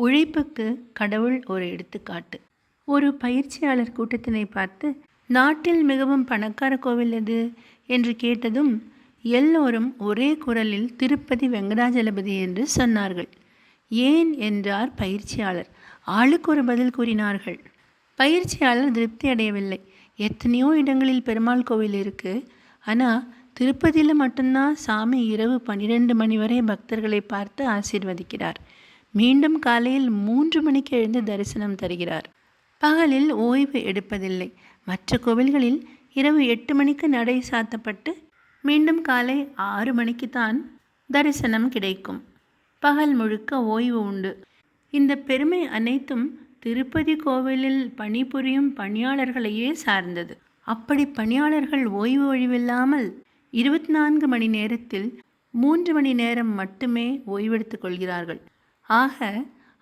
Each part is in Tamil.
உழைப்புக்கு கடவுள் ஒரு எடுத்துக்காட்டு. ஒரு பயிற்சியாளர் கூட்டத்தினை பார்த்து, நாட்டில் மிகவும் பணக்கார கோவில் எது என்று கேட்டதும் எல்லோரும் ஒரே குரலில் திருப்பதி வெங்கடாஜலபதி என்று சொன்னார்கள். ஏன் என்றார் பயிற்சியாளர். ஆளுக்கு ஒரு பதில் கூறினார்கள். பயிற்சியாளர் திருப்தி அடையவில்லை. எத்தனையோ இடங்களில் பெருமாள் கோவில் இருக்கு, ஆனால் திருப்பதியில் மட்டும்தான் சாமி இரவு 12 மணி வரை பக்தர்களை பார்த்து ஆசீர்வதிக்கிறார். மீண்டும் காலையில் 3 மணிக்கு எழுந்து தரிசனம் தருகிறார். பகலில் ஓய்வு எடுப்பதில்லை. மற்ற கோவில்களில் இரவு 8 மணிக்கு நடை சாத்தப்பட்டு மீண்டும் காலை 6 மணிக்கு தான் தரிசனம் கிடைக்கும். பகல் முழுக்க ஓய்வு உண்டு. இந்த பெருமை அனைத்தும் திருப்பதி கோவிலில் பணிபுரியும் பணியாளர்களையே சார்ந்தது. அப்படி பணியாளர்கள் ஓய்வு ஒழிவில்லாமல் 24 மணி நேரத்தில் 3 மணி நேரம் மட்டுமே ஓய்வெடுத்துக் கொள்கிறார்கள். ஆக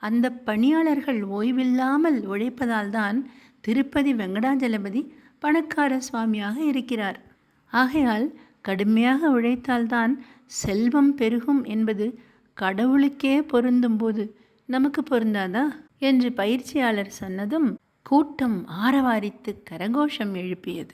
அந்த பணியாளர்கள் ஓய்வில்லாமல் உழைப்பதால் தான் திருப்பதி வெங்கடாஜலபதி பணக்கார சுவாமியாக இருக்கிறார். ஆகையால் கடுமையாக உழைத்தால்தான் செல்வம் பெருகும் என்பது கடவுளுக்கே பொருந்தும் போது நமக்கு பொருந்தாதா என்று பயிற்சியாளர் சொன்னதும் கூட்டம் ஆரவாரித்து கரகோஷம் எழுப்பியது.